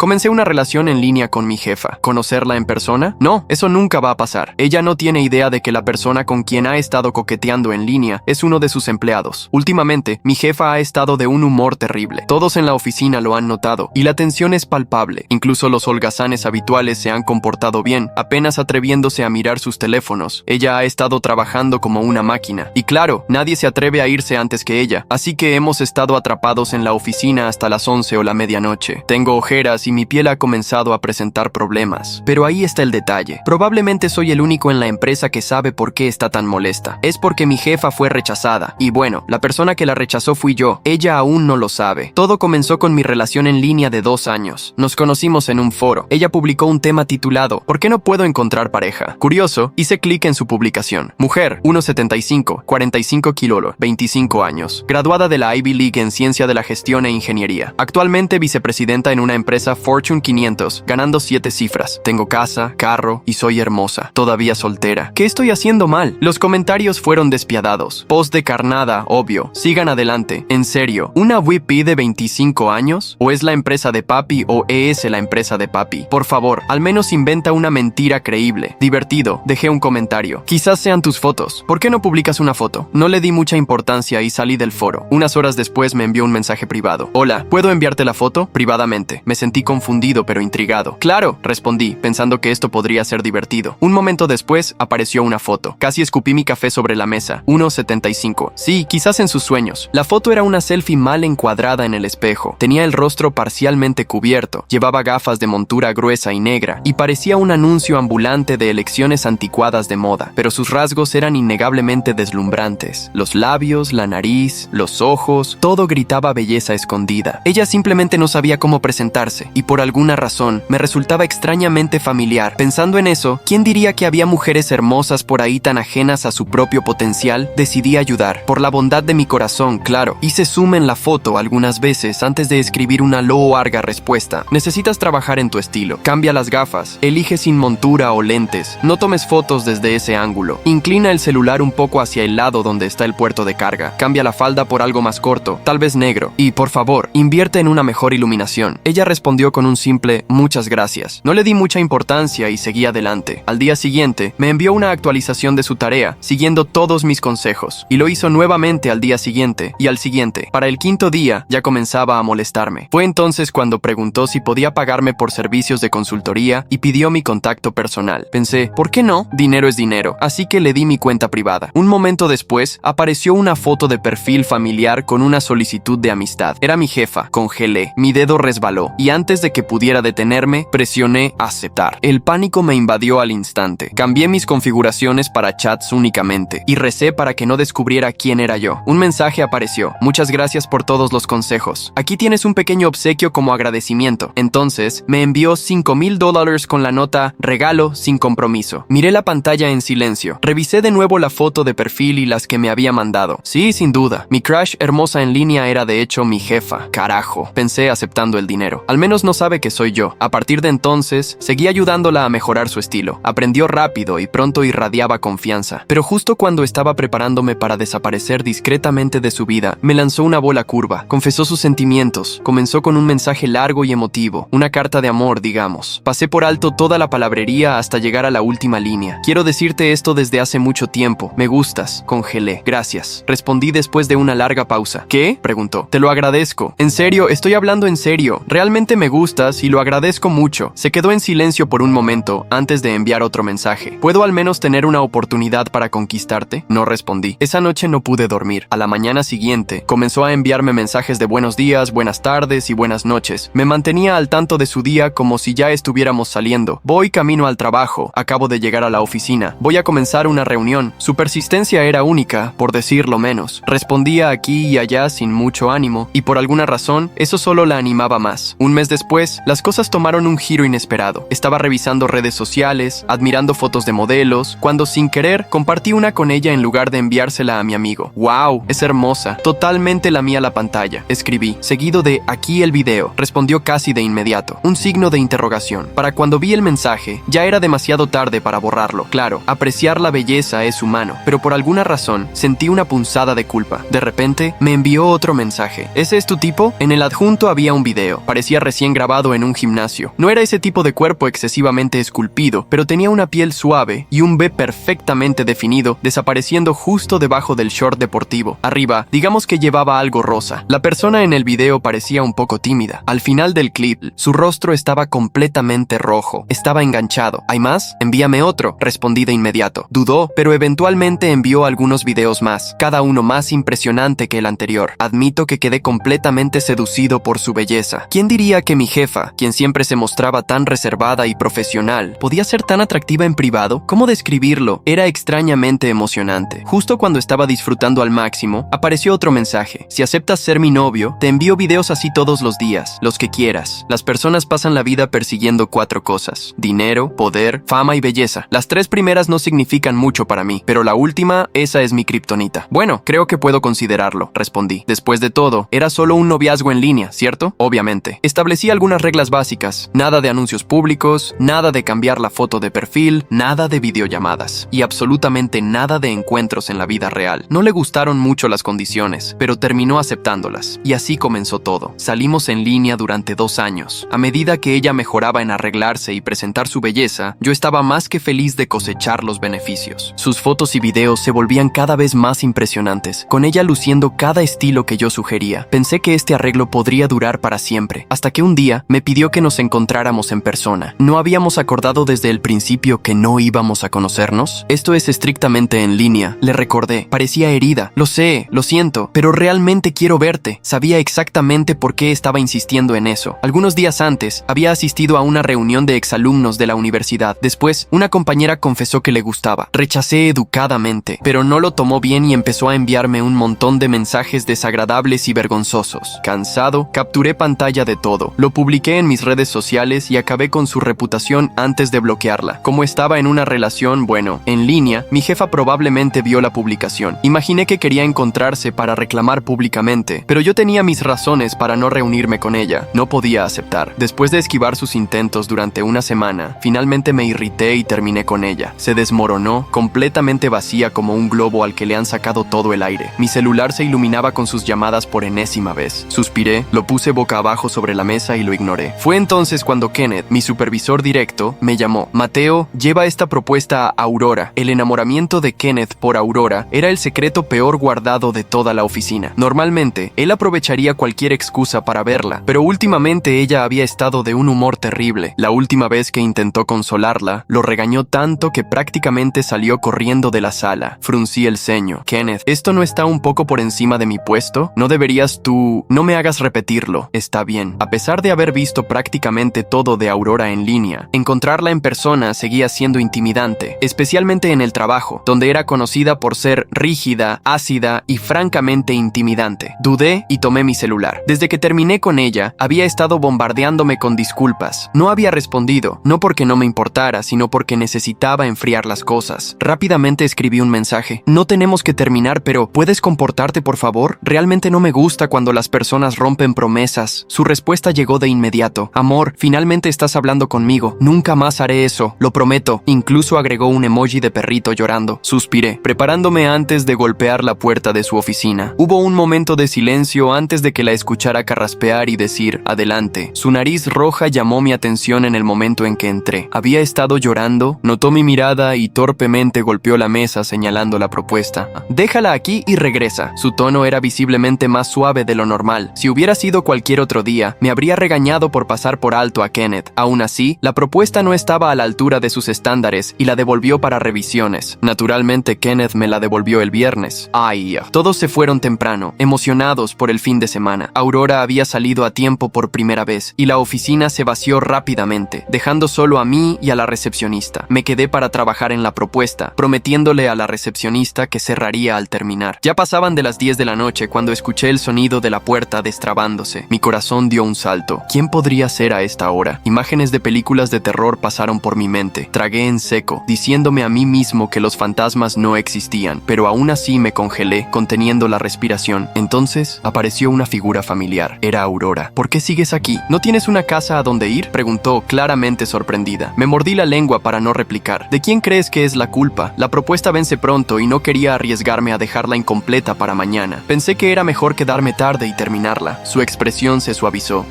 Comencé una relación en línea con mi jefa. ¿Conocerla en persona? No, eso nunca va a pasar. Ella no tiene idea de que la persona con quien ha estado coqueteando en línea es uno de sus empleados. Últimamente, mi jefa ha estado de un humor terrible. Todos en la oficina lo han notado y la tensión es palpable. Incluso los holgazanes habituales se han comportado bien, apenas atreviéndose a mirar sus teléfonos. Ella ha estado trabajando como una máquina. Y claro, nadie se atreve a irse antes que ella. Así que hemos estado atrapados en la oficina hasta las 11 o la medianoche. Tengo ojeras y mi piel ha comenzado a presentar problemas. Pero ahí está el detalle. Probablemente soy el único en la empresa que sabe por qué está tan molesta. Es porque mi jefa fue rechazada. Y bueno, la persona que la rechazó fui yo. Ella aún no lo sabe. Todo comenzó con mi relación en línea de 2 años. Nos conocimos en un foro. Ella publicó un tema titulado ¿Por qué no puedo encontrar pareja? Curioso, hice clic en su publicación. Mujer, 1,75, 45 kilolo, 25 años. Graduada de la Ivy League en Ciencia de la Gestión e Ingeniería. Actualmente vicepresidenta en una empresa Fortune 500, ganando 7 cifras. Tengo casa, carro y soy hermosa. Todavía soltera. ¿Qué estoy haciendo mal? Los comentarios fueron despiadados. Post de carnada, obvio. Sigan adelante. En serio, ¿una VP de 25 años? ¿O es la empresa de papi o es la empresa de papi? Por favor, al menos inventa una mentira creíble. Divertido. Dejé un comentario. Quizás sean tus fotos. ¿Por qué no publicas una foto? No le di mucha importancia y salí del foro. Unas horas después me envió un mensaje privado. Hola, ¿puedo enviarte la foto? Privadamente. Me sentí confundido pero intrigado. Claro, respondí, pensando que esto podría ser divertido. Un momento después apareció una foto. Casi escupí mi café sobre la mesa. 1,75. Sí, quizás en sus sueños. La foto era una selfie mal encuadrada en el espejo. Tenía el rostro parcialmente cubierto. Llevaba gafas de montura gruesa y negra y parecía un anuncio ambulante de elecciones anticuadas de moda. Pero sus rasgos eran innegablemente deslumbrantes. Los labios, la nariz, los ojos, todo gritaba belleza escondida. Ella simplemente no sabía cómo presentarse y por alguna razón me resultaba extrañamente familiar. Pensando en eso, ¿quién diría que había mujeres hermosas por ahí tan ajenas a su propio potencial? Decidí ayudar. Por la bondad de mi corazón, claro. Hice zoom en la foto algunas veces antes de escribir una larga respuesta. Necesitas trabajar en tu estilo. Cambia las gafas. Elige sin montura o lentes. No tomes fotos desde ese ángulo. Inclina el celular un poco hacia el lado donde está el puerto de carga. Cambia la falda por algo más corto, tal vez negro. Y, por favor, invierte en una mejor iluminación. Ella respondió con un simple muchas gracias. No le di mucha importancia y seguí adelante. Al día siguiente, me envió una actualización de su tarea, siguiendo todos mis consejos. Y lo hizo nuevamente al día siguiente y al siguiente. Para el 5.º día, ya comenzaba a molestarme. Fue entonces cuando preguntó si podía pagarme por servicios de consultoría y pidió mi contacto personal. Pensé, ¿por qué no? Dinero es dinero. Así que le di mi cuenta privada. Un momento después, apareció una foto de perfil familiar con una solicitud de amistad. Era mi jefa. Congelé. Mi dedo resbaló. Y antes de que pudiera detenerme, presioné aceptar. El pánico me invadió al instante. Cambié mis configuraciones para chats únicamente y recé para que no descubriera quién era yo. Un mensaje apareció. Muchas gracias por todos los consejos. Aquí tienes un pequeño obsequio como agradecimiento. Entonces, me envió $5,000 con la nota regalo sin compromiso. Miré la pantalla en silencio. Revisé de nuevo la foto de perfil y las que me había mandado. Sí, sin duda. Mi crush hermosa en línea era de hecho mi jefa. Carajo, pensé aceptando el dinero. Al menos no sabe que soy yo. A partir de entonces, seguí ayudándola a mejorar su estilo. Aprendió rápido y pronto irradiaba confianza. Pero justo cuando estaba preparándome para desaparecer discretamente de su vida, me lanzó una bola curva. Confesó sus sentimientos. Comenzó con un mensaje largo y emotivo. Una carta de amor, digamos. Pasé por alto toda la palabrería hasta llegar a la última línea. Quiero decirte esto desde hace mucho tiempo. Me gustas. Congelé. Gracias. Respondí después de una larga pausa. ¿Qué? Preguntó. Te lo agradezco. En serio, estoy hablando en serio. Realmente me gustas y lo agradezco mucho. Se quedó en silencio por un momento antes de enviar otro mensaje. ¿Puedo al menos tener una oportunidad para conquistarte? No respondí. Esa noche no pude dormir. A la mañana siguiente, comenzó a enviarme mensajes de buenos días, buenas tardes y buenas noches. Me mantenía al tanto de su día como si ya estuviéramos saliendo. Voy camino al trabajo. Acabo de llegar a la oficina. Voy a comenzar una reunión. Su persistencia era única, por decirlo menos. Respondía aquí y allá sin mucho ánimo, y por alguna razón, eso solo la animaba más. Un mes después, las cosas tomaron un giro inesperado. Estaba revisando redes sociales, admirando fotos de modelos, cuando sin querer compartí una con ella en lugar de enviársela a mi amigo. ¡Wow! Es hermosa. Totalmente la mía la pantalla. Escribí, seguido de aquí el video. Respondió casi de inmediato. Un signo de interrogación. Para cuando vi el mensaje, ya era demasiado tarde para borrarlo. Claro, apreciar la belleza es humano, pero por alguna razón sentí una punzada de culpa. De repente, me envió otro mensaje. ¿Ese es tu tipo? En el adjunto había un video. Parecía recién recién grabado en un gimnasio. No era ese tipo de cuerpo excesivamente esculpido, pero tenía una piel suave y un V perfectamente definido, desapareciendo justo debajo del short deportivo. Arriba, digamos que llevaba algo rosa. La persona en el video parecía un poco tímida. Al final del clip, su rostro estaba completamente rojo. Estaba enganchado. ¿Hay más? Envíame otro, respondí de inmediato. Dudó, pero eventualmente envió algunos videos más, cada uno más impresionante que el anterior. Admito que quedé completamente seducido por su belleza. ¿Quién diría que mi jefa, quien siempre se mostraba tan reservada y profesional, podía ser tan atractiva en privado? ¿Cómo describirlo? Era extrañamente emocionante. Justo cuando estaba disfrutando al máximo, apareció otro mensaje. Si aceptas ser mi novio, te envío videos así todos los días, los que quieras. Las personas pasan la vida persiguiendo 4 cosas: dinero, poder, fama y belleza. Las 3 primeras no significan mucho para mí, pero la última, esa es mi kriptonita. Bueno, creo que puedo considerarlo, respondí. Después de todo, era solo un noviazgo en línea, ¿cierto? Obviamente. Establecí algunas reglas básicas. Nada de anuncios públicos, nada de cambiar la foto de perfil, nada de videollamadas y absolutamente nada de encuentros en la vida real. No le gustaron mucho las condiciones, pero terminó aceptándolas. Y así comenzó todo. Salimos en línea durante 2 años. A medida que ella mejoraba en arreglarse y presentar su belleza, yo estaba más que feliz de cosechar los beneficios. Sus fotos y videos se volvían cada vez más impresionantes, con ella luciendo cada estilo que yo sugería. Pensé que este arreglo podría durar para siempre, hasta que un día me pidió que nos encontráramos en persona. ¿No habíamos acordado desde el principio que no íbamos a conocernos? Esto es estrictamente en línea, le recordé. Parecía herida. Lo sé, lo siento, pero realmente quiero verte. Sabía exactamente por qué estaba insistiendo en eso. Algunos días antes, había asistido a una reunión de exalumnos de la universidad. Después, una compañera confesó que le gustaba. Rechacé educadamente, pero no lo tomó bien y empezó a enviarme un montón de mensajes desagradables y vergonzosos. Cansado, capturé pantalla de todo. Lo publiqué en mis redes sociales y acabé con su reputación antes de bloquearla. Como estaba en una relación, bueno, en línea, mi jefa probablemente vio la publicación. Imaginé que quería encontrarse para reclamar públicamente, pero yo tenía mis razones para no reunirme con ella. No podía aceptar. Después de esquivar sus intentos durante una semana, finalmente me irrité y terminé con ella. Se desmoronó, completamente vacía como un globo al que le han sacado todo el aire. Mi celular se iluminaba con sus llamadas por enésima vez. Suspiré, lo puse boca abajo sobre la mesa y lo ignoré. Fue entonces cuando Kenneth, mi supervisor directo, me llamó. Mateo, lleva esta propuesta a Aurora. El enamoramiento de Kenneth por Aurora era el secreto peor guardado de toda la oficina. Normalmente, él aprovecharía cualquier excusa para verla, pero últimamente ella había estado de un humor terrible. La última vez que intentó consolarla, lo regañó tanto que prácticamente salió corriendo de la sala. Fruncí el ceño. Kenneth, ¿esto no está un poco por encima de mi puesto? ¿No deberías tú...? No me hagas repetirlo. Está bien. A pesar de haber visto prácticamente todo de Aurora en línea, encontrarla en persona seguía siendo intimidante, especialmente en el trabajo, donde era conocida por ser rígida, ácida y francamente intimidante. Dudé y tomé mi celular. Desde que terminé con ella, había estado bombardeándome con disculpas. No había respondido, no porque no me importara, sino porque necesitaba enfriar las cosas. Rápidamente escribí un mensaje. No tenemos que terminar, pero ¿puedes comportarte, por favor? Realmente no me gusta cuando las personas rompen promesas. Su respuesta llegó de inmediato. Amor, finalmente estás hablando conmigo. Nunca más haré eso, lo prometo. Incluso agregó un emoji de perrito llorando. Suspiré, preparándome antes de golpear la puerta de su oficina. Hubo un momento de silencio antes de que la escuchara carraspear y decir, adelante. Su nariz roja llamó mi atención en el momento en que entré. Había estado llorando, notó mi mirada y torpemente golpeó la mesa señalando la propuesta. Déjala aquí y regresa. Su tono era visiblemente más suave de lo normal. Si hubiera sido cualquier otro día, me habría regañado por pasar por alto a Kenneth. Aún así, la propuesta no estaba a la altura de sus estándares y la devolvió para revisiones. Naturalmente, Kenneth me la devolvió el viernes. Ay, todos se fueron temprano, emocionados por el fin de semana. Aurora había salido a tiempo por primera vez y la oficina se vació rápidamente, dejando solo a mí y a la recepcionista. Me quedé para trabajar en la propuesta, prometiéndole a la recepcionista que cerraría al terminar. Ya pasaban de las 10 de la noche cuando escuché el sonido de la puerta destrabándose. Mi corazón dio un salto. ¿Quién podría ser a esta hora? Imágenes de películas de terror pasaron por mi mente. Tragué en seco, diciéndome a mí mismo que los fantasmas no existían, pero aún así me congelé, conteniendo la respiración. Entonces apareció una figura familiar. Era Aurora. ¿Por qué sigues aquí? ¿No tienes una casa a donde ir? Preguntó, claramente sorprendida. Me mordí la lengua para no replicar. ¿De quién crees que es la culpa? La propuesta vence pronto y no quería arriesgarme a dejarla incompleta para mañana. Pensé que era mejor quedarme tarde y terminarla. Su expresión se suavizó.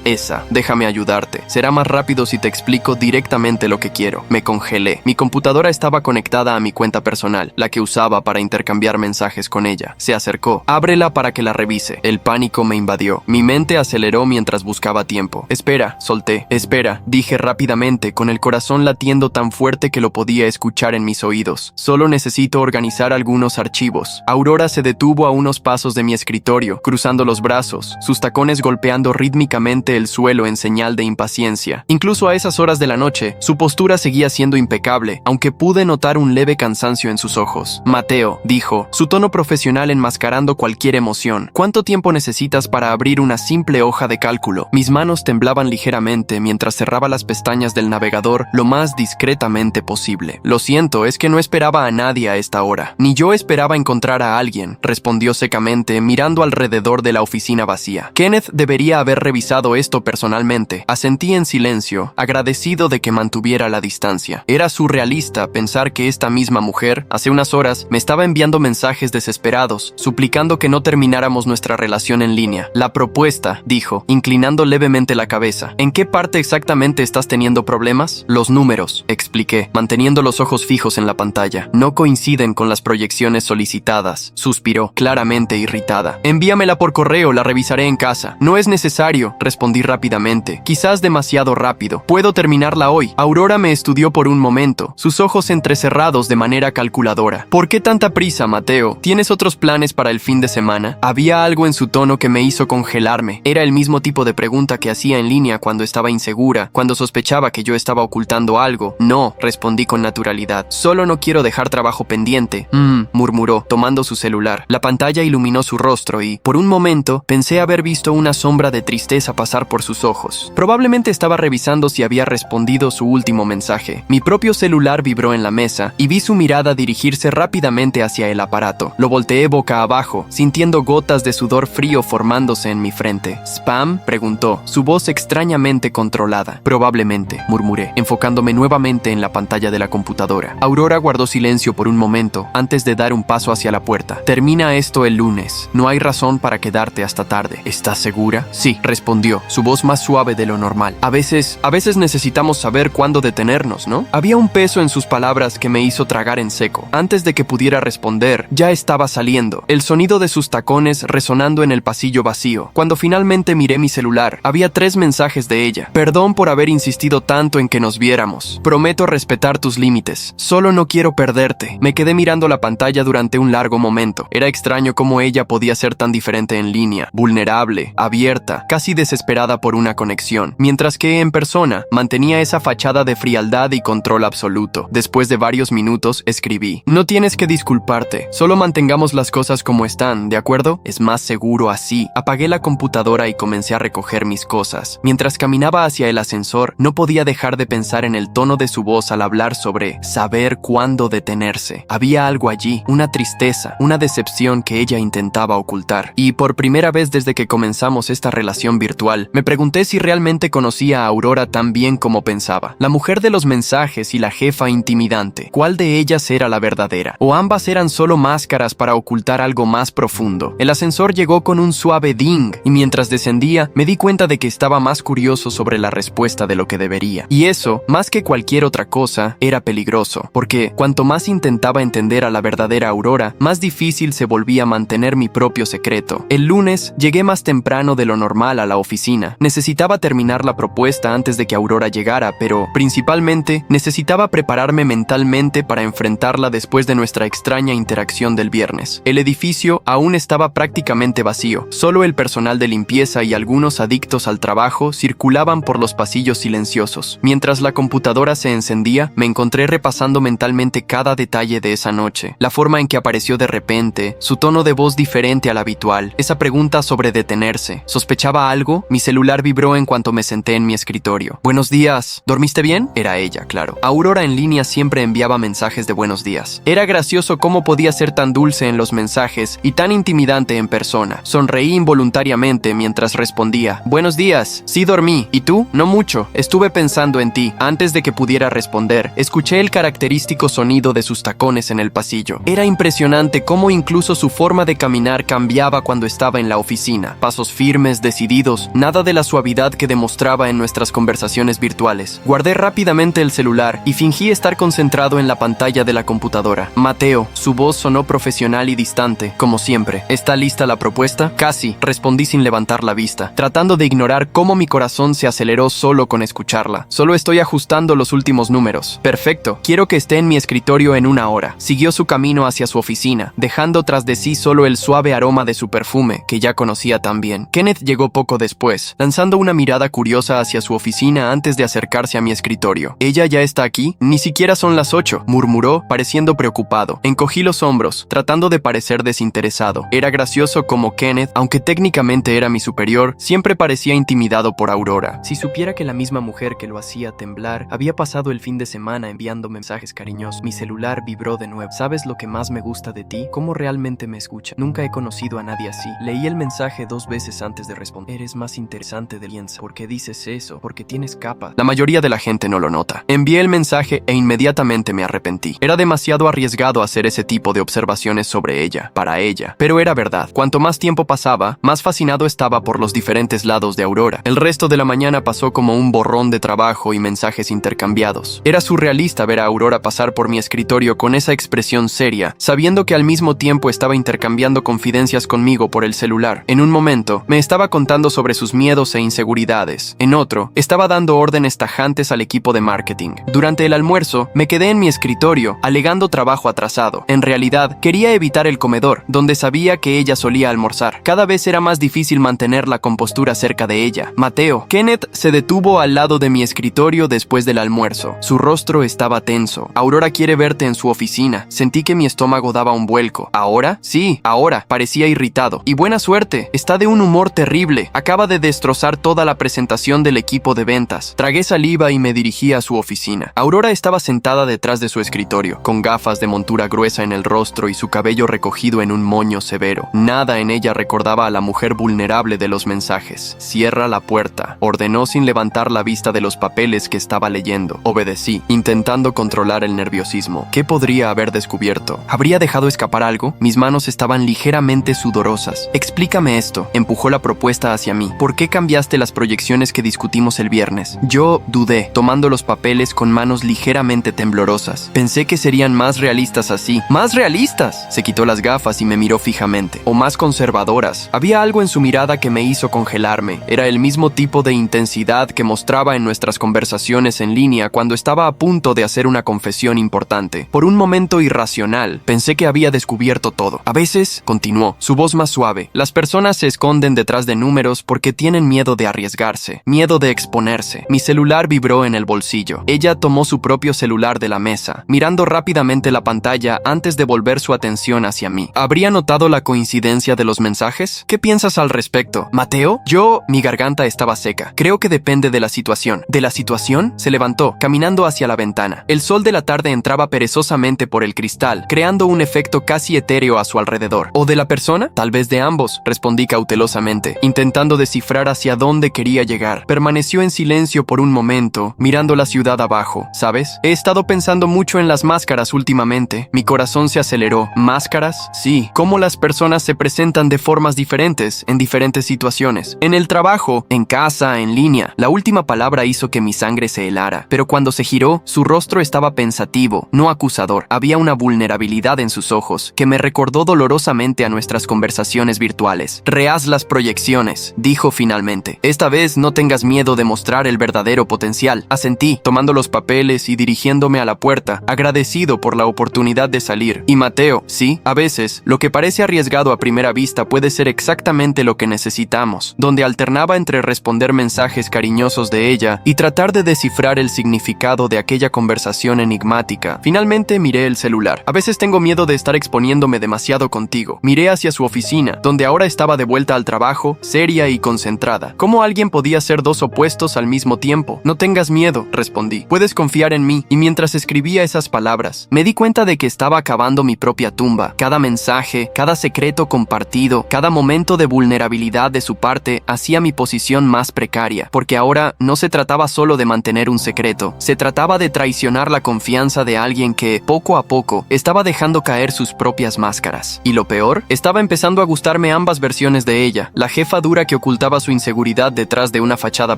Esa. Déjame ayudarte. Será más rápido si te explico directamente lo que quiero. Me congelé. Mi computadora estaba conectada a mi cuenta personal, la que usaba para intercambiar mensajes con ella. Se acercó. Ábrela para que la revise. El pánico me invadió. Mi mente aceleró mientras buscaba tiempo. Espera, solté. Espera, dije rápidamente, con el corazón latiendo tan fuerte que lo podía escuchar en mis oídos. Solo necesito organizar algunos archivos. Aurora se detuvo a unos pasos de mi escritorio, cruzando los brazos, sus tacones golpeando rítmicamente el suelo en señal de impaciencia. Incluso a esas horas de la noche, su postura seguía siendo impecable, aunque pude notar un leve cansancio en sus ojos. Mateo, dijo, su tono profesional enmascarando cualquier emoción. ¿Cuánto tiempo necesitas para abrir una simple hoja de cálculo? Mis manos temblaban ligeramente mientras cerraba las pestañas del navegador lo más discretamente posible. Lo siento, es que no esperaba a nadie a esta hora. Ni yo esperaba encontrar a alguien, respondió secamente, mirando alrededor de la oficina vacía. Kenneth debería haber revisado esto personalmente. Asentí en silencio, agradecido de que mantuviera la distancia. Era surrealista pensar que esta misma mujer, hace unas horas, me estaba enviando mensajes desesperados, suplicando que no termináramos nuestra relación en línea. La propuesta, dijo, inclinando levemente la cabeza. ¿En qué parte exactamente estás teniendo problemas? Los números, expliqué, manteniendo los ojos fijos en la pantalla. No coinciden con las proyecciones solicitadas, suspiró, claramente irritada. Envíamela por correo, la revisaré en casa. No es necesario, respondí rápidamente. Quizás demasiado rápido. Puedo terminarla hoy. Aurora me estudió por un momento, sus ojos entrecerrados de manera calculadora. ¿Por qué tanta prisa, Mateo? ¿Tienes otros planes para el fin de semana? Había algo en su tono que me hizo congelarme. Era el mismo tipo de pregunta que hacía en línea cuando estaba insegura, cuando sospechaba que yo estaba ocultando algo. No, respondí con naturalidad. Solo no quiero dejar trabajo pendiente. Murmuró, tomando su celular. La pantalla iluminó su rostro y, por un momento, pensé haber visto una sombra de tristeza pasar por sus ojos. Probablemente estaba revisando si había respondido su último mensaje. Mi propio celular vibró en la mesa y vi su mirada dirigirse rápidamente hacia el aparato. Lo volteé boca abajo, sintiendo gotas de sudor frío formándose en mi frente. ¿Spam?, preguntó, su voz extrañamente controlada. Probablemente, murmuré, enfocándome nuevamente en la pantalla de la computadora. Aurora guardó silencio por un momento, antes de dar un paso hacia la puerta. Termina esto el lunes. No hay razón para quedarte hasta tarde. ¿Estás segura? Sí, respondió, su voz más suave de lo normal. A veces necesitamos saber cuándo detenernos, ¿no? Había un peso en sus palabras que me hizo tragar en seco. Antes de que pudiera responder, ya estaba saliendo, el sonido de sus tacones resonando en el pasillo vacío. Cuando finalmente miré mi celular, había 3 mensajes de ella. Perdón por haber insistido tanto en que nos viéramos. Prometo respetar tus límites. Solo no quiero perderte. Me quedé mirando la pantalla durante un largo momento. Era extraño cómo ella podía ser tan diferente en línea, vulnerable, abierta, casi desesperada por una conexión, mientras que en persona mantenía esa fachada de frialdad y control absoluto. Después de varios minutos, escribí: no tienes que disculparte, solo mantengamos las cosas como están, ¿de acuerdo? Es más seguro así. Apagué la computadora y comencé a recoger mis cosas. Mientras caminaba hacia el ascensor, no podía dejar de pensar en el tono de su voz al hablar sobre saber cuándo detenerse. Había algo allí, una tristeza, una decepción que ella intentaba ocultar. Y por primera vez desde que comenzamos esta relación virtual, me pregunté si realmente conocía a Aurora tan bien como pensaba. La mujer de los mensajes y la jefa intimidante. ¿Cuál de ellas era la verdadera? ¿O ambas eran solo máscaras para ocultar algo más profundo? El ascensor llegó con un suave ding, y mientras descendía, me di cuenta de que estaba más curioso sobre la respuesta de lo que debería. Y eso, más que cualquier otra cosa, era peligroso, porque cuanto más intentaba entender a la verdadera Aurora, más difícil se volvía mantener mi propio secreto. El lunes, llegué más temprano de lo normal a la oficina. Necesitaba terminar la propuesta antes de que Aurora llegara, pero, principalmente, necesitaba prepararme mentalmente para enfrentarla después de nuestra extraña interacción del viernes. El edificio aún estaba prácticamente vacío. Solo el personal de limpieza y algunos adictos al trabajo circulaban por los pasillos silenciosos. Mientras la computadora se encendía, me encontré repasando mentalmente cada detalle de esa noche. La forma en que apareció de repente, su tono de voz diferente al habitual, esa pregunta sobre detenerse. ¿Sospechaba algo? Mi celular vibró en cuanto me senté en mi escritorio. «Buenos días. ¿Dormiste bien?», era ella, claro. Aurora en línea siempre enviaba mensajes de buenos días. Era gracioso cómo podía ser tan dulce en los mensajes y tan intimidante en persona. Sonreí involuntariamente mientras respondía: «Buenos días. Sí dormí. ¿Y tú?». «No mucho. Estuve pensando en ti». Antes de que pudiera responder, escuché el característico sonido de sus tacones en el pasillo. Era impresionante cómo incluso su forma de caminar cambiaba cuando estaba en la oficina. Pasos firmes, decididos, nada de la suavidad que demostraba en nuestras conversaciones virtuales. Guardé rápidamente el celular y fingí estar concentrado en la pantalla de la computadora. Mateo, su voz sonó profesional y distante, como siempre. ¿Está lista la propuesta? Casi, respondí sin levantar la vista, tratando de ignorar cómo mi corazón se aceleró solo con escucharla. Solo estoy ajustando los últimos números. Perfecto, quiero que esté en mi escritorio en 1 hora. Siguió su camino hacia su oficina, dejando tras de sí solo el suave aroma de su perfume, que ya conocía tan bien. Kenneth llegó poco después, lanzando una mirada curiosa hacia su oficina antes de acercarse a mi escritorio. ¿Ella ya está aquí? Ni siquiera son las 8, murmuró, pareciendo preocupado. Encogí los hombros, tratando de parecer desinteresado. Era gracioso como Kenneth, aunque técnicamente era mi superior, siempre parecía intimidado por Aurora. Si supiera que la misma mujer que lo hacía temblar había pasado el fin de semana enviando mensajes cariñosos. Mi celular vibró de nuevo. ¿Sabes lo que más me gusta de ti? ¿Cómo realmente me escucha? Nunca he conocido a nadie así. Leí el mensaje 2 veces antes de responder. Eres más interesante de piensa. ¿Por qué dices eso? Porque tienes capas. La mayoría de la gente no lo nota. Envié el mensaje e inmediatamente me arrepentí. Era demasiado arriesgado hacer ese tipo de observaciones sobre ella, para ella. Pero era verdad. Cuanto más tiempo pasaba, más fascinado estaba por los diferentes lados de Aurora. El resto de la mañana pasó como un borrón de trabajo y mensajes intercambiados. Era surrealista ver a Aurora pasar por mi escritorio con esa expresión seria, sabiendo que al mismo tiempo estaba intercambiando confidencias conmigo por el celular. En un momento, me estaba contando sobre sus miedos e inseguridades. En otro, estaba dando órdenes tajantes al equipo de marketing. Durante el almuerzo, me quedé en mi escritorio, alegando trabajo atrasado. En realidad, quería evitar el comedor, donde sabía que ella solía almorzar. Cada vez era más difícil mantener la compostura cerca de ella. Mateo. Kenneth se detuvo al lado de mi escritorio después del almuerzo. Su rostro estaba tenso. Aurora quiere verte en su oficina. Sentí que mi estómago daba un vuelco. ¿Ahora? Sí, ahora. Parecía irritado. Y buena suerte. Está de un humor terrible. Acaba de destrozar toda la presentación del equipo de ventas. Tragué saliva y me dirigí a su oficina. Aurora estaba sentada detrás de su escritorio, con gafas de montura gruesa en el rostro y su cabello recogido en un moño severo. Nada en ella recordaba a la mujer vulnerable de los mensajes. Cierra la puerta, ordenó sin levantar la vista de los papeles que estaba leyendo. Obedecí, intentando controlar el nerviosismo. ¿Qué podría haber descubierto? ¿Habría dejado escapar algo? Mis manos estaban ligeramente sudorosas. Explícame esto. Empujó la propuesta hacia mí. ¿Por qué cambiaste las proyecciones que discutimos el viernes? Yo dudé, tomando los papeles con manos ligeramente temblorosas. Pensé que serían más realistas así. ¡Más realistas! Se quitó las gafas y me miró fijamente. O más conservadoras. Había algo en su mirada que me hizo congelarme. Era el mismo tipo de intensidad que mostraba en nuestras conversaciones en línea cuando estaba a punto de hacer una confesión importante. Por un momento irracional, pensé que había descubierto todo. A veces, continuó, su voz más suave, las personas se esconden detrás de números porque tienen miedo de arriesgarse, miedo de exponerse. Mi celular vibró en el bolsillo. Ella tomó su propio celular de la mesa, mirando rápidamente la pantalla antes de volver su atención hacia mí. ¿Habría notado la coincidencia de los mensajes? ¿Qué piensas al respecto? ¿Mateo? Mi garganta estaba seca. Creo que depende de la situación. ¿De la situación? Se levantó, caminando hacia la ventana. El sol de la tarde entraba perezosamente por el cristal, creando un efecto casi etéreo a su alrededor. ¿O de la persona? Tal vez de ambos, respondí cautelosamente, intentando descifrar hacia dónde quería llegar. Permaneció en silencio por un momento, mirando la ciudad abajo. ¿Sabes? He estado pensando mucho en las máscaras últimamente. Mi corazón se aceleró. ¿Máscaras? Sí. Cómo las personas se presentan de formas diferentes, en diferentes situaciones. En el trabajo, en casa, en línea. La última palabra hizo que mi sangre se helara, pero cuando se giró, su rostro estaba pensativo, no acusador. Había una vulnerabilidad en sus ojos que me recordó dolorosamente a nuestras conversaciones virtuales. Rehaz las proyecciones, dijo finalmente. Esta vez no tengas miedo de mostrar el verdadero potencial. Asentí, tomando los papeles y dirigiéndome a la puerta, agradecido por la oportunidad de salir. Y Mateo, sí, a veces, lo que parece arriesgado a primera vista puede ser exactamente lo que necesitamos, donde alternaba entre responder mensajes cariñosos de ella y tratar de descifrar el significado de aquella conversación enigmática. Finalmente miré el celular. A veces tengo miedo de estar exponiéndome demasiado contigo. Miré hacia su oficina, donde ahora estaba de vuelta al trabajo, seria y concentrada. ¿Cómo alguien podía ser dos opuestos al mismo tiempo? No tengas miedo, respondí. Puedes confiar en mí. Y mientras escribía esas palabras, me di cuenta de que estaba cavando mi propia tumba. Cada mensaje, cada secreto compartido, cada momento de vulnerabilidad de su parte hacía mi posición más precaria, porque ahora no se trataba solo de mantener un secreto, se trataba de traicionar la confianza de alguien que, poco a poco, estaba dejando caer sus propias máscaras. Y lo peor, estaba empezando a gustarme ambas versiones de ella, la jefa dura que ocultaba ocultaba su inseguridad detrás de una fachada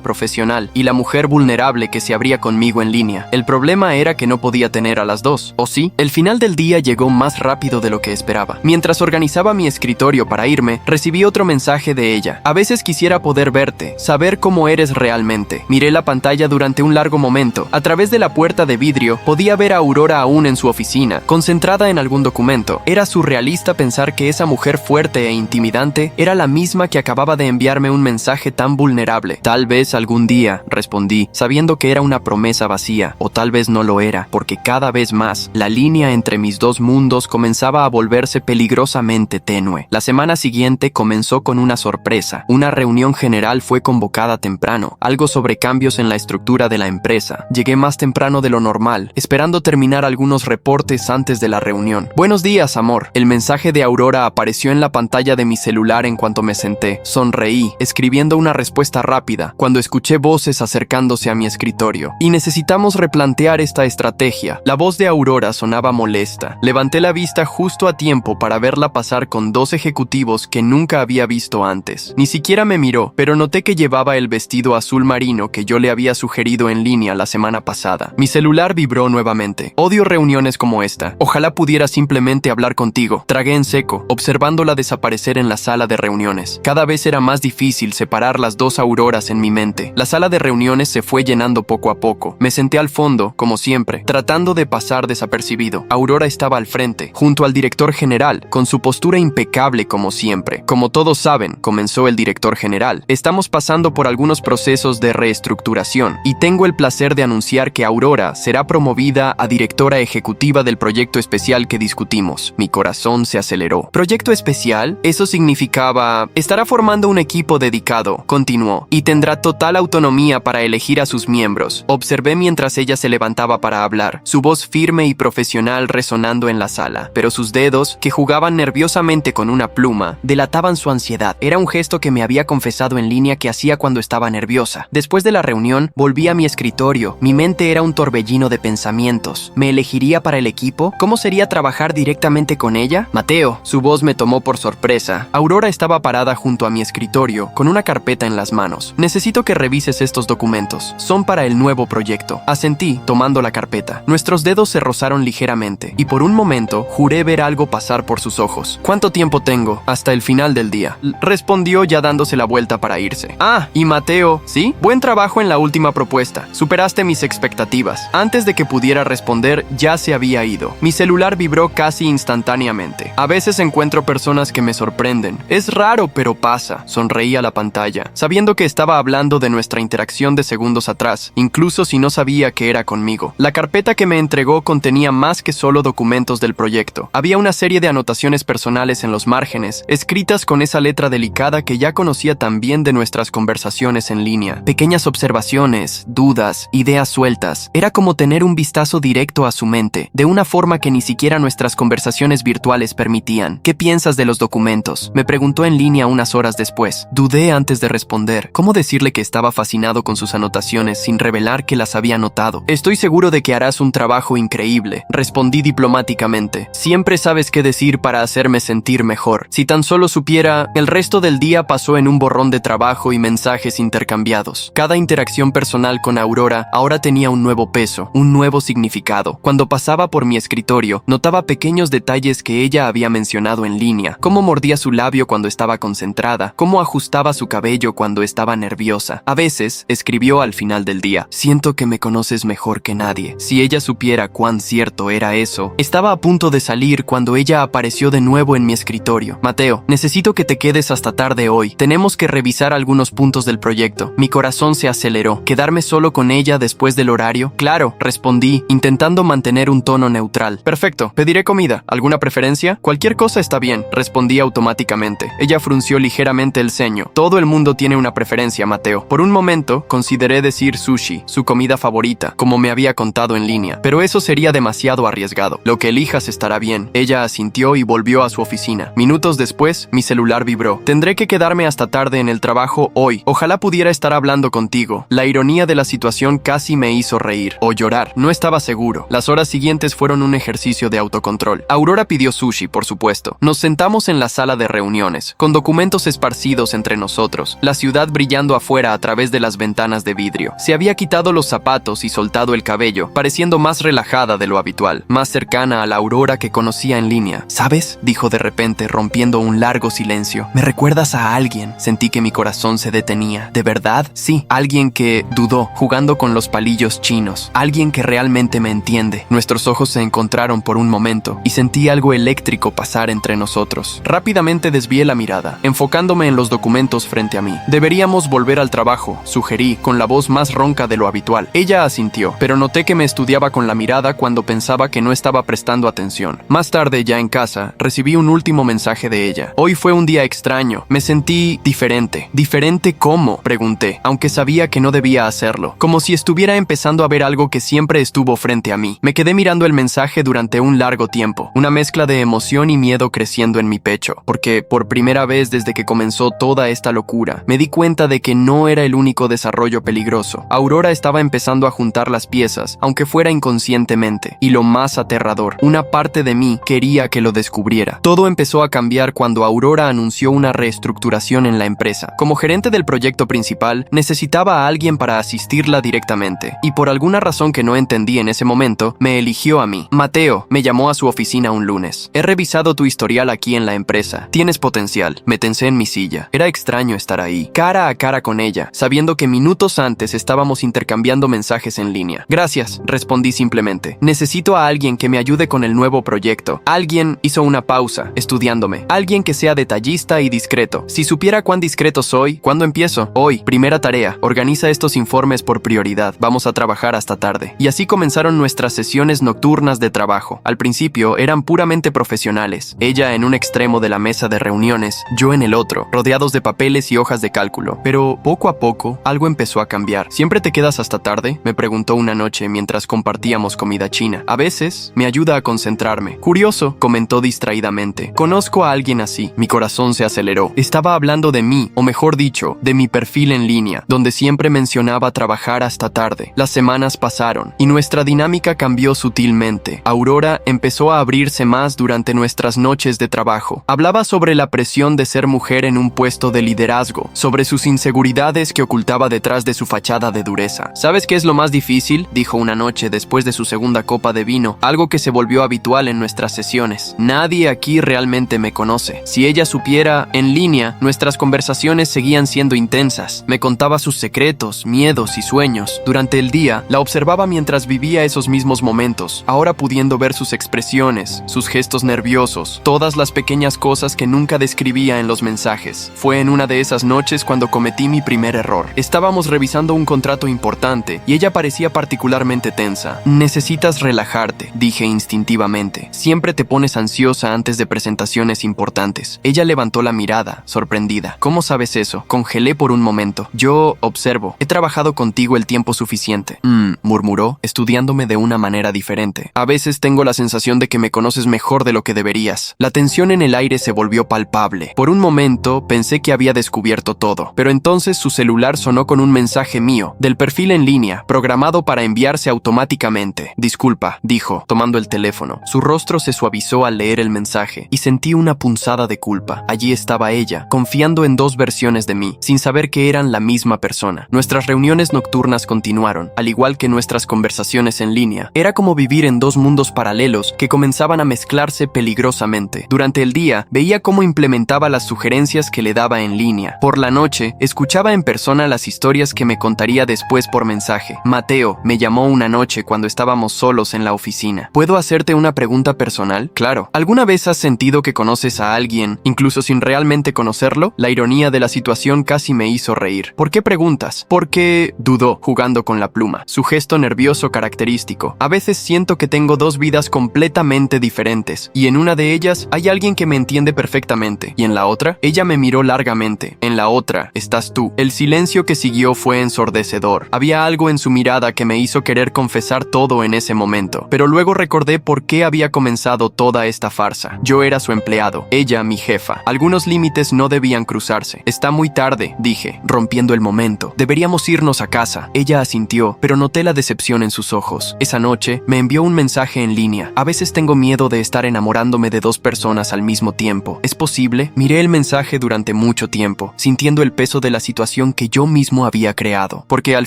profesional y la mujer vulnerable que se abría conmigo en línea. El problema era que no podía tener a las dos, ¿o sí? El final del día llegó más rápido de lo que esperaba. Mientras organizaba mi escritorio para irme, recibí otro mensaje de ella. A veces quisiera poder verte, saber cómo eres realmente. Miré la pantalla durante un largo momento. A través de la puerta de vidrio podía ver a Aurora aún en su oficina, concentrada en algún documento. Era surrealista pensar que esa mujer fuerte e intimidante era la misma que acababa de enviarme un mensaje tan vulnerable. Tal vez algún día, respondí, sabiendo que era una promesa vacía, o tal vez no lo era, porque cada vez más la línea entre mis dos mundos comenzaba a volverse peligrosamente tenue. La semana siguiente comenzó con una sorpresa. Una reunión general fue convocada temprano, algo sobre cambios en la estructura de la empresa. Llegué más temprano de lo normal, esperando terminar algunos reportes antes de la reunión. Buenos días, amor. El mensaje de Aurora apareció en la pantalla de mi celular en cuanto me senté. Sonreí, escribiendo una respuesta rápida, cuando escuché voces acercándose a mi escritorio. Y necesitamos replantear esta estrategia. La voz de Aurora sonaba molesta. Levanté la vista justo a tiempo para verla pasar con dos ejecutivos que nunca había visto antes. Ni siquiera me miró, pero noté que llevaba el vestido azul marino que yo le había sugerido en línea la semana pasada. Mi celular vibró nuevamente. Odio reuniones como esta. Ojalá pudiera simplemente hablar contigo. Tragué en seco, observándola desaparecer en la sala de reuniones. Cada vez era más difícil separar las dos Auroras en mi mente. La sala de reuniones se fue llenando poco a poco. Me senté al fondo, como siempre, tratando de pasar desapercibido. Aurora estaba al frente, junto al director general, con su postura impecable como siempre. Como todos saben, comenzó el director general, estamos pasando por algunos procesos de reestructuración y tengo el placer de anunciar que Aurora será promovida a directora ejecutiva del proyecto especial que discutimos. Mi corazón se aceleró. ¿Proyecto especial? Eso significaba... Estará formando un equipo dedicado, continuó, y tendrá total autonomía para elegir a sus miembros. Observé mientras ella se levantaba para hablar, su voz firme y profesional resonando en la sala, pero sus dedos, que jugaban nerviosamente con una pluma, delataban su ansiedad. Era un gesto que me había confesado en línea que hacía cuando estaba nerviosa. Después de la reunión, volví a mi escritorio. Mi mente era un torbellino de pensamientos. ¿Me elegiría para el equipo? ¿Cómo sería trabajar directamente con ella? Mateo, su voz me tomó por sorpresa. Aurora estaba parada junto a mi escritorio, con una carpeta en las manos. Necesito que revises estos documentos. Son para el nuevo proyecto. Asentí, tomando la carpeta. Nuestros dedos se rozaron ligeramente, y por un momento juré ver algo pasar por sus ojos. ¿Cuánto tiempo tengo? Hasta el final del día. Respondió ya dándose la vuelta para irse. Ah, y Mateo, ¿sí? Buen trabajo en la última propuesta. Superaste mis expectativas. Antes de que pudiera responder, ya se había ido. Mi celular vibró casi instantáneamente. A veces encuentro personas que me sorprenden. Es raro, pero pasa. Sonreí a la pantalla, sabiendo que estaba hablando de nuestra interacción de segundos atrás, incluso si no sabía que era conmigo. La carpeta que me entregó contenía más que solo documentos del proyecto. Había una serie de anotaciones personales en los márgenes, escritas con esa letra delicada que ya conocía tan bien de nuestras conversaciones en línea. Pequeñas observaciones, dudas, ideas sueltas. Era como tener un vistazo directo a su mente, de una forma que ni siquiera nuestras conversaciones virtuales permitían. ¿Qué piensas de los documentos?, me preguntó en línea unas horas después. Dudé antes de responder. ¿Cómo decirle que estaba fascinado con sus anotaciones sin revelar que las había notado? Estoy seguro de que harás un trabajo increíble, respondí diplomáticamente. Siempre sabes qué decir para hacerme sentir mejor. Si tan solo supiera... El resto del día pasó en un borrón de trabajo y mensajes intercambiados. Cada interacción personal con Aurora ahora tenía un nuevo peso, un nuevo significado. Cuando pasaba por mi escritorio, notaba pequeños detalles que ella había mencionado en línea. Cómo mordía su labio cuando estaba concentrada, cómo ajustaba su cabello cuando estaba nerviosa. A veces, escribió al final del día, siento que me conoces mejor que nadie. Si ella supiera cuán cierto era eso. Estaba a punto de salir cuando ella apareció de nuevo en mi escritorio. Mateo, necesito que te quedes hasta tarde hoy. Tenemos que revisar algunos puntos del proyecto. Mi corazón se aceleró. ¿Quedarme solo con ella después del horario? Claro, respondí, intentando mantener un tono neutral. Perfecto, pediré comida. ¿Alguna preferencia? Cualquier cosa está bien, respondí automáticamente. Ella frunció ligeramente el ceño. Todo el mundo tiene una preferencia, Mateo. Por un momento, consideré decir sushi, su comida favorita, como me había contado en línea, pero eso sería demasiado arriesgado. Lo que elijas estará bien. Ella asintió y volvió a su oficina. Minutos después, mi celular vibró. Tendré que quedarme hasta tarde en el trabajo hoy. Ojalá pudiera estar hablando contigo. La ironía de la situación casi me hizo reír o llorar. No estaba seguro. Las horas siguientes fueron un ejercicio de autocontrol. Aurora pidió sushi, por supuesto. Nos sentamos en la sala de reuniones, con documentos esparcidos entre entre nosotros, la ciudad brillando afuera a través de las ventanas de vidrio. Se había quitado los zapatos y soltado el cabello, pareciendo más relajada de lo habitual, más cercana a la Aurora que conocía en línea. ¿Sabes?, dijo de repente, rompiendo un largo silencio. «Me recuerdas a alguien». Sentí que mi corazón se detenía. ¿De verdad? Sí, alguien que dudó, jugando con los palillos chinos. Alguien que realmente me entiende. Nuestros ojos se encontraron por un momento y sentí algo eléctrico pasar entre nosotros. Rápidamente desvié la mirada, enfocándome en los documentos frente a mí. «Deberíamos volver al trabajo», sugerí, con la voz más ronca de lo habitual. Ella asintió, pero noté que me estudiaba con la mirada cuando pensaba que no estaba prestando atención. Más tarde, ya en casa, recibí un último mensaje de ella. «Hoy fue un día extraño. Me sentí diferente». «¿Diferente cómo?», pregunté, aunque sabía que no debía hacerlo. Como si estuviera empezando a ver algo que siempre estuvo frente a mí. Me quedé mirando el mensaje durante un largo tiempo, una mezcla de emoción y miedo creciendo en mi pecho, porque por primera vez desde que comenzó toda esta locura, me di cuenta de que no era el único desarrollo peligroso. Aurora estaba empezando a juntar las piezas, aunque fuera inconscientemente, y lo más aterrador, una parte de mí quería que lo descubriera. Todo empezó a cambiar cuando Aurora anunció una reestructuración en la empresa. Como gerente del proyecto principal, necesitaba a alguien para asistirla directamente, y por alguna razón que no entendí en ese momento, me eligió a mí. «Mateo», me llamó a su oficina un lunes. «He revisado tu historial aquí en la empresa. Tienes potencial». Me tensé en mi silla. Era extraño estar ahí, cara a cara con ella, sabiendo que minutos antes estábamos intercambiando mensajes en línea. «Gracias», respondí simplemente. «Necesito a alguien que me ayude con el nuevo proyecto». Alguien hizo una pausa, estudiándome. Alguien que sea detallista y discreto. Si supiera cuán discreto soy. ¿Cuándo empiezo? Hoy. Primera tarea. Organiza estos informes por prioridad. Vamos a trabajar hasta tarde. Y así comenzaron nuestras sesiones nocturnas de trabajo. Al principio eran puramente profesionales. Ella en un extremo de la mesa de reuniones, yo en el otro, rodeados de papeles y hojas de cálculo. Pero poco a poco, algo empezó a cambiar. «¿Siempre te quedas hasta tarde?», me preguntó una noche mientras compartíamos comida china. «A veces, me ayuda a concentrarme». «Curioso», comentó distraídamente. «Conozco a alguien así». Mi corazón se aceleró. Estaba hablando de mí, o mejor dicho, de mi perfil en línea, donde siempre mencionaba trabajar hasta tarde. Las semanas pasaron, y nuestra dinámica cambió sutilmente. Aurora empezó a abrirse más durante nuestras noches de trabajo. Hablaba sobre la presión de ser mujer en un puesto de liderazgo, sobre sus inseguridades que ocultaba detrás de su fachada de dureza. «¿Sabes qué es lo más difícil?», dijo una noche después de su segunda copa de vino, algo que se volvió habitual en nuestras sesiones. «Nadie aquí realmente me conoce. Si ella supiera, en línea, nuestras conversaciones seguían siendo intensas. Me contaba sus secretos, miedos y sueños. Durante el día, la observaba mientras vivía esos mismos momentos, ahora pudiendo ver sus expresiones, sus gestos nerviosos, todas las pequeñas cosas que nunca describía en los mensajes. Fue en una de esas noches cuando cometí mi primer error. Estábamos revisando un contrato importante y ella parecía particularmente tensa. «Necesitas relajarte», dije instintivamente. «Siempre te pones ansiosa antes de presentaciones importantes». Ella levantó la mirada, sorprendida. «¿Cómo sabes eso?». Congelé por un momento. «Yo observo. He trabajado contigo el tiempo suficiente». Murmuró, estudiándome de una manera diferente. «A veces tengo la sensación de que me conoces mejor de lo que deberías». La tensión en el aire se volvió palpable. Por un momento pensé que había descubierto todo, pero entonces su celular sonó con un mensaje mío, del perfil en línea, programado para enviarse automáticamente. «Disculpa», dijo, tomando el teléfono. Su rostro se suavizó al leer el mensaje, y sentí una punzada de culpa. Allí estaba ella, confiando en dos versiones de mí, sin saber que eran la misma persona. Nuestras reuniones nocturnas continuaron, al igual que nuestras conversaciones en línea. Era como vivir en dos mundos paralelos que comenzaban a mezclarse peligrosamente. Durante el día, veía cómo implementaba las sugerencias que le daba en línea. Por la noche, escuchaba en persona las historias que me contaría después por mensaje. Mateo me llamó una noche cuando estábamos solos en la oficina. «¿Puedo hacerte una pregunta personal?». «Claro». «¿Alguna vez has sentido que conoces a alguien, incluso sin realmente conocerlo?». La ironía de la situación casi me hizo reír. «¿Por qué preguntas?». «Porque…», dudó, jugando con la pluma, su gesto nervioso característico. «A veces siento que tengo dos vidas completamente diferentes, y en una de ellas hay alguien que me entiende perfectamente, y en la otra, ella me miró largamente. En la otra, estás tú». El silencio que siguió fue ensordecedor. Había algo en su mirada que me hizo querer confesar todo en ese momento, pero luego recordé por qué había comenzado toda esta farsa. Yo era su empleado, ella mi jefa. Algunos límites no debían cruzarse. «Está muy tarde», dije, rompiendo el momento. «Deberíamos irnos a casa». Ella asintió, pero noté la decepción en sus ojos. Esa noche, me envió un mensaje en línea. «A veces tengo miedo de estar enamorándome de dos personas al mismo tiempo. ¿Es posible?». Miré el mensaje durante mucho mucho tiempo, sintiendo el peso de la situación que yo mismo había creado. Porque al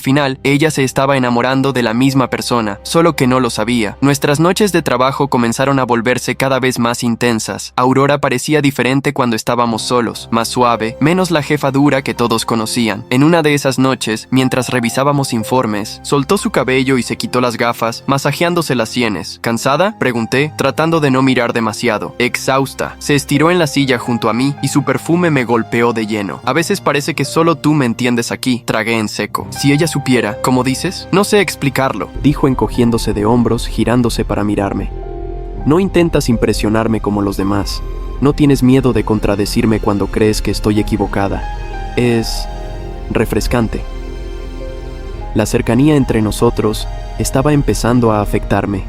final, ella se estaba enamorando de la misma persona, solo que no lo sabía. Nuestras noches de trabajo comenzaron a volverse cada vez más intensas. Aurora parecía diferente cuando estábamos solos, más suave, menos la jefa dura que todos conocían. En una de esas noches, mientras revisábamos informes, soltó su cabello y se quitó las gafas, masajeándose las sienes. ¿Cansada?, pregunté, tratando de no mirar demasiado. Exhausta. Se estiró en la silla junto a mí y su perfume me golpeó de lleno. A veces parece que solo tú me entiendes aquí, tragué en seco. Si ella supiera, ¿cómo dices? No sé explicarlo, dijo encogiéndose de hombros, girándose para mirarme. No intentas impresionarme como los demás. No tienes miedo de contradecirme cuando crees que estoy equivocada. Es refrescante. La cercanía entre nosotros estaba empezando a afectarme.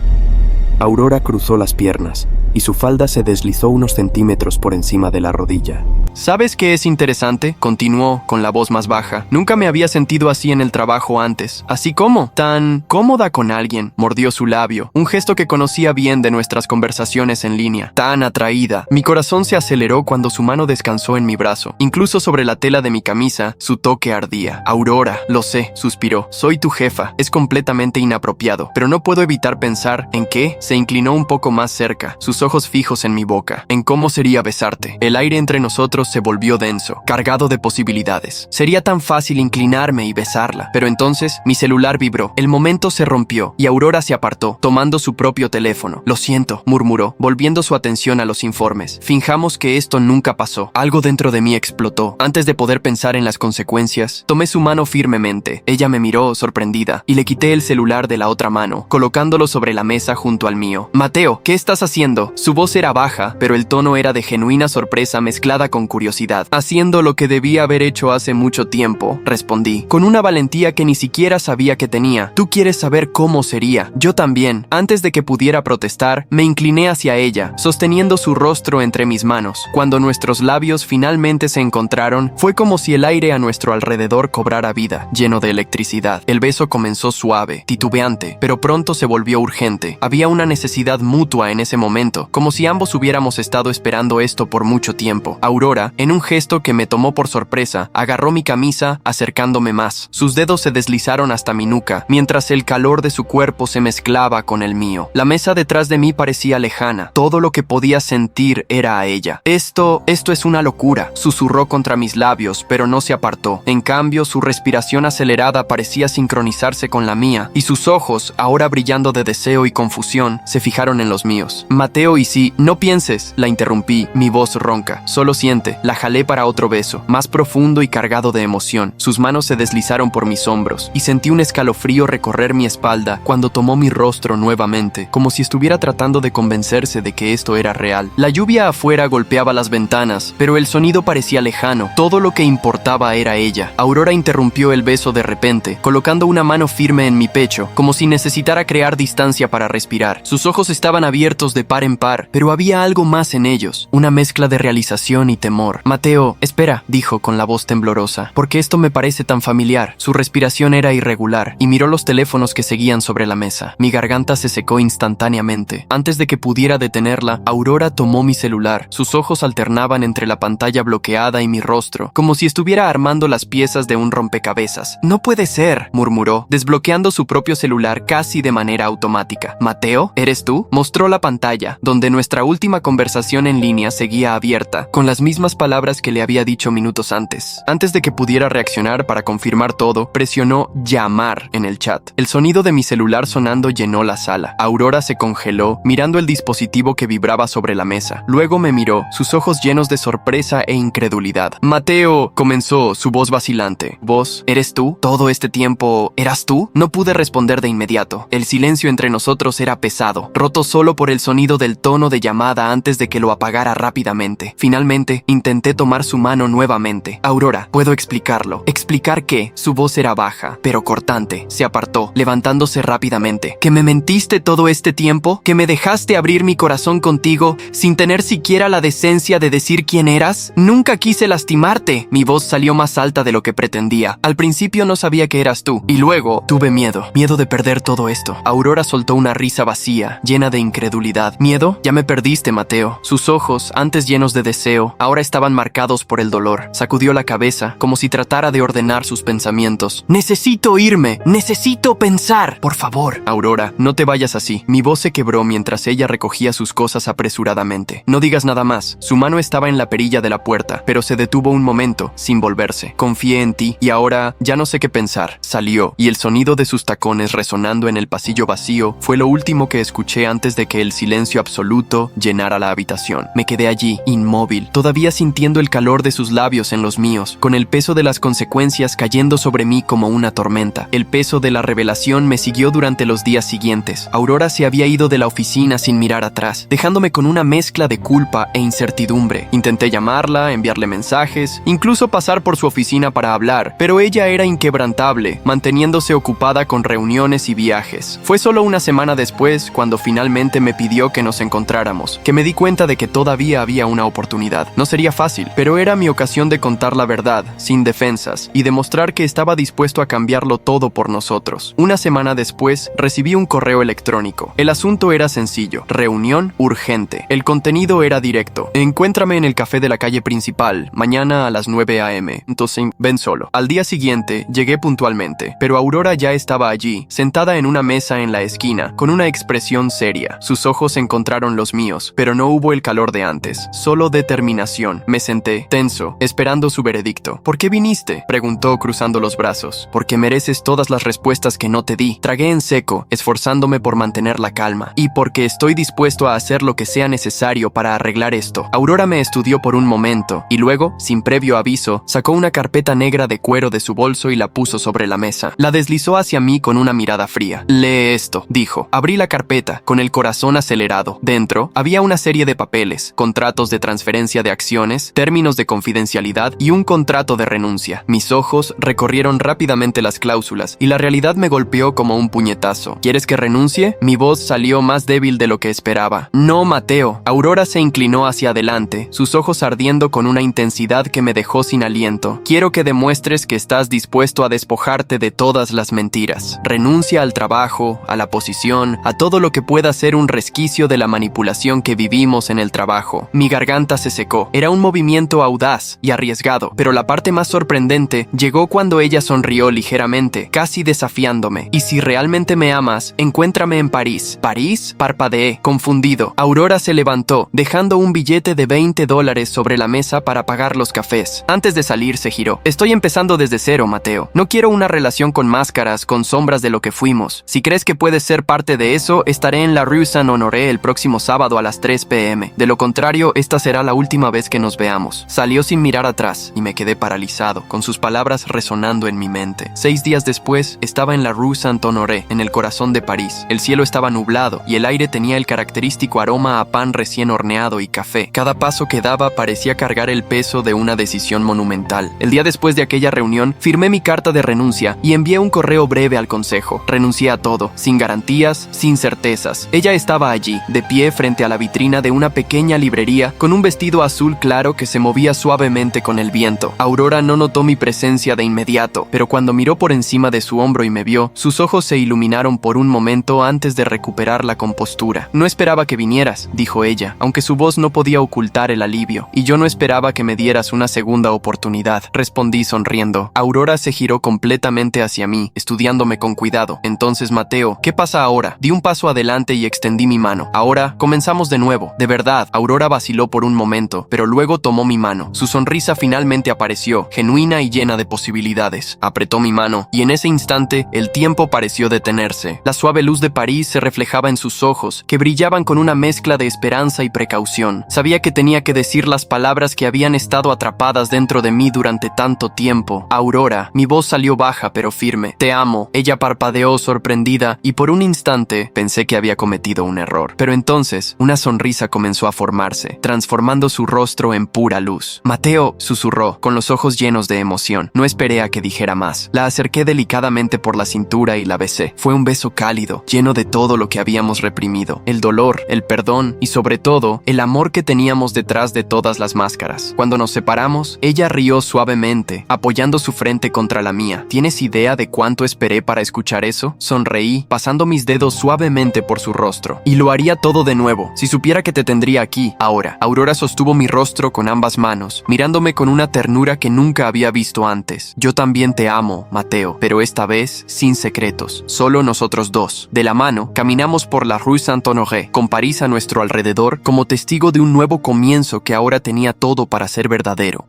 Aurora cruzó las piernas y su falda se deslizó unos centímetros por encima de la rodilla. ¿Sabes qué es interesante?, continuó con la voz más baja. Nunca me había sentido así en el trabajo antes. ¿Así como? Tan cómoda con alguien. Mordió su labio, un gesto que conocía bien de nuestras conversaciones en línea. Tan atraída. Mi corazón se aceleró cuando su mano descansó en mi brazo. Incluso sobre la tela de mi camisa, su toque ardía. Aurora, lo sé, suspiró. Soy tu jefa. Es completamente inapropiado, pero no puedo evitar pensar en qué. Se inclinó un poco más cerca, sus ojos fijos en mi boca. En cómo sería besarte. El aire entre nosotros se volvió denso, cargado de posibilidades. Sería tan fácil inclinarme y besarla. Pero entonces, mi celular vibró. El momento se rompió y Aurora se apartó, tomando su propio teléfono. Lo siento, murmuró, volviendo su atención a los informes. Finjamos que esto nunca pasó. Algo dentro de mí explotó. Antes de poder pensar en las consecuencias, tomé su mano firmemente. Ella me miró, sorprendida, y le quité el celular de la otra mano, colocándolo sobre la mesa junto al mío. Mateo, ¿qué estás haciendo? Su voz era baja, pero el tono era de genuina sorpresa mezclada con curiosidad. Haciendo lo que debía haber hecho hace mucho tiempo, respondí, con una valentía que ni siquiera sabía que tenía. Tú quieres saber cómo sería. Yo también. Antes de que pudiera protestar, me incliné hacia ella, sosteniendo su rostro entre mis manos. Cuando nuestros labios finalmente se encontraron, fue como si el aire a nuestro alrededor cobrara vida, lleno de electricidad. El beso comenzó suave, titubeante, pero pronto se volvió urgente. Había una necesidad mutua en ese momento, como si ambos hubiéramos estado esperando esto por mucho tiempo. Aurora, en un gesto que me tomó por sorpresa, agarró mi camisa, acercándome más. Sus dedos se deslizaron hasta mi nuca, mientras el calor de su cuerpo se mezclaba con el mío. La mesa detrás de mí parecía lejana. Todo lo que podía sentir era a ella. Esto es una locura, susurró contra mis labios, pero no se apartó. En cambio, su respiración acelerada parecía sincronizarse con la mía, y sus ojos, ahora brillando de deseo y confusión, se fijaron en los míos. Mateo, y si, no pienses, la interrumpí, mi voz ronca. Solo siente. La jalé para otro beso, más profundo y cargado de emoción. Sus manos se deslizaron por mis hombros, y sentí un escalofrío recorrer mi espalda cuando tomó mi rostro nuevamente, como si estuviera tratando de convencerse de que esto era real. La lluvia afuera golpeaba las ventanas, pero el sonido parecía lejano. Todo lo que importaba era ella. Aurora interrumpió el beso de repente, colocando una mano firme en mi pecho, como si necesitara crear distancia para respirar. Sus ojos estaban abiertos de par en par, pero había algo más en ellos, una mezcla de realización y temor. Mateo, espera, dijo con la voz temblorosa, porque esto me parece tan familiar. Su respiración era irregular, y miró los teléfonos que seguían sobre la mesa. Mi garganta se secó instantáneamente. Antes de que pudiera detenerla, Aurora tomó mi celular. Sus ojos alternaban entre la pantalla bloqueada y mi rostro, como si estuviera armando las piezas de un rompecabezas. No puede ser, murmuró, desbloqueando su propio celular casi de manera automática. Mateo, ¿eres tú? Mostró la pantalla, donde nuestra última conversación en línea seguía abierta, con las mismas palabras que le había dicho minutos antes. Antes de que pudiera reaccionar para confirmar todo, presionó llamar en el chat. El sonido de mi celular sonando llenó la sala. Aurora se congeló, mirando el dispositivo que vibraba sobre la mesa. Luego me miró, sus ojos llenos de sorpresa e incredulidad. Mateo, comenzó, su voz vacilante. ¿Vos? ¿Eres tú? ¿Todo este tiempo eras tú? No pude responder de inmediato. El silencio entre nosotros era pesado, roto solo por el sonido del tono de llamada antes de que lo apagara rápidamente. Finalmente, intenté tomar su mano nuevamente. Aurora, puedo explicarlo. ¿Explicar qué? Su voz era baja, pero cortante. Se apartó, levantándose rápidamente. ¿Que me mentiste todo este tiempo? ¿Que me dejaste abrir mi corazón contigo sin tener siquiera la decencia de decir quién eras? Nunca quise lastimarte. Mi voz salió más alta de lo que pretendía. Al principio no sabía que eras tú, y luego tuve miedo de perder todo esto. Aurora soltó una risa vacía, llena de incredulidad. ¿Miedo? eso? Ya me perdiste, Mateo. Sus ojos, antes llenos de deseo, ahora estaban marcados por el dolor. Sacudió la cabeza, como si tratara de ordenar sus pensamientos. Necesito irme. Necesito pensar. Por favor. Aurora, no te vayas así. Mi voz se quebró mientras ella recogía sus cosas apresuradamente. No digas nada más. Su mano estaba en la perilla de la puerta, pero se detuvo un momento, sin volverse. Confié en ti, y ahora ya no sé qué pensar. Salió, y el sonido de sus tacones resonando en el pasillo vacío fue lo último que escuché antes de que el silencio absoluto llenara la habitación. Me quedé allí, inmóvil, todavía sintiendo el calor de sus labios en los míos, con el peso de las consecuencias cayendo sobre mí como una tormenta. El peso de la revelación me siguió durante los días siguientes. Aurora se había ido de la oficina sin mirar atrás, dejándome con una mezcla de culpa e incertidumbre. Intenté llamarla, enviarle mensajes, incluso pasar por su oficina para hablar, pero ella era inquebrantable, manteniéndose ocupada con reuniones y viajes. Fue solo una semana después, cuando finalmente me pidió que nos encontráramos, que me di cuenta de que todavía había una oportunidad. No sería fácil, pero era mi ocasión de contar la verdad, sin defensas, y demostrar que estaba dispuesto a cambiarlo todo por nosotros. Una semana después, recibí un correo electrónico. El asunto era sencillo: reunión urgente. El contenido era directo: encuéntrame en el café de la calle principal, mañana a las 9 a.m. Entonces, ven solo. Al día siguiente, llegué puntualmente, pero Aurora ya estaba allí, sentada en una mesa en la esquina, con una expresión seria. Sus ojos encontraron los míos, pero no hubo el calor de antes, solo determinación. Me senté, tenso, esperando su veredicto. ¿Por qué viniste?, preguntó cruzando los brazos. Porque mereces todas las respuestas que no te di. Tragué en seco, esforzándome por mantener la calma. Y porque estoy dispuesto a hacer lo que sea necesario para arreglar esto. Aurora me estudió por un momento, y luego, sin previo aviso, sacó una carpeta negra de cuero de su bolso y la puso sobre la mesa. La deslizó hacia mí con una mirada fría. «Lee esto», dijo. Abrí la carpeta, con el corazón acelerado. Dentro, había una serie de papeles, contratos de transferencia de acciones, términos de confidencialidad y un contrato de renuncia. Mis ojos recorrieron rápidamente las cláusulas, y la realidad me golpeó como un puñetazo. «¿Quieres que renuncie?». Mi voz salió más débil de lo que esperaba. «No, Mateo». Aurora se inclinó hacia adelante, sus ojos ardiendo con una intensidad que me dejó sin aliento. «Quiero que demuestres que estás dispuesto a despojarte de todas las mentiras. Renuncia al trabajo, a la posición, a todo lo que pueda ser un resquicio de la manipulación que vivimos en el trabajo». Mi garganta se secó. Era un movimiento audaz y arriesgado, pero la parte más sorprendente llegó cuando ella sonrió ligeramente, casi desafiándome. «Y si realmente me amas, encuéntrame en París». «¿París?». Parpadeé, confundido. Aurora se levantó, dejando un billete de $20 sobre la mesa para pagar los cafés. Antes de salir, se giró. «Estoy empezando desde cero, Mateo. No quiero una relación con máscaras, con sombras de lo que fuimos. Si crees que puedes ser parte de eso, estaré en la Rue Saint-Honoré el próximo sábado a las 3 p.m. De lo contrario, esta será la última vez que nos veamos». Salió sin mirar atrás, y me quedé paralizado, con sus palabras resonando en mi mente. 6 días después, estaba en la Rue Saint-Honoré, en el corazón de París. El cielo estaba nublado, y el aire tenía el característico aroma a pan recién horneado y café. Cada paso que daba parecía cargar el peso de una decisión monumental. El día después de aquella reunión, firmé mi carta de renuncia y envié un correo breve al consejo. Renuncié a todo, sin garantías, sin certezas. Ella estaba allí, de pie frente a la vitrina de una pequeña librería, con un vestido azul claro que se movía suavemente con el viento. Aurora no notó mi presencia de inmediato, pero cuando miró por encima de su hombro y me vio, sus ojos se iluminaron por un momento antes de recuperar la compostura. «No esperaba que vinieras», dijo ella, aunque su voz no podía ocultar el alivio. «Y yo no esperaba que me dieras una segunda oportunidad», respondí sonriendo. Aurora se giró completamente hacia mí, estudiándome con cuidado. «Entonces, Mateo, ¿qué pasa ahora?». Di un paso adelante y extendí mi mano. «Ahora, comenzamos de nuevo». «De verdad». Aurora vaciló por un momento, pero luego tomó mi mano. Su sonrisa finalmente apareció, genuina y llena de posibilidades. Apretó mi mano, y en ese instante, el tiempo pareció detenerse. La suave luz de París se reflejaba en sus ojos, que brillaban con una mezcla de esperanza y precaución. Sabía que tenía que decir las palabras que habían estado atrapadas dentro de mí durante tanto tiempo. «Aurora». Mi voz salió baja pero firme. «Te amo». Ella parpadeó sorprendida, y por un instante pensé que había cometido un error. Pero entonces, una sonrisa comenzó a formarse, transformando su rostro en pura luz. «Mateo», susurró, con los ojos llenos de emoción. No esperé a que dijera más. La acerqué delicadamente por la cintura y la besé. Fue un beso cálido, lleno de todo lo que habíamos reprimido. El dolor, el perdón y sobre todo, el amor que teníamos detrás de todas las máscaras. Cuando nos separamos, ella rió suavemente, apoyando su frente contra la mía. ¿Tienes idea de cuánto esperé para escuchar eso? Sonreí, pasando mis dedos suavemente por su rostro. «Y lo haría todo todo de nuevo. Si supiera que te tendría aquí, ahora. Aurora sostuvo mi rostro con ambas manos, mirándome con una ternura que nunca había visto antes. Yo también te amo, Mateo, pero esta vez sin secretos, solo nosotros dos. De la mano, caminamos por la Rue Saint-Honoré, con París a nuestro alrededor como testigo de un nuevo comienzo que ahora tenía todo para ser verdadero.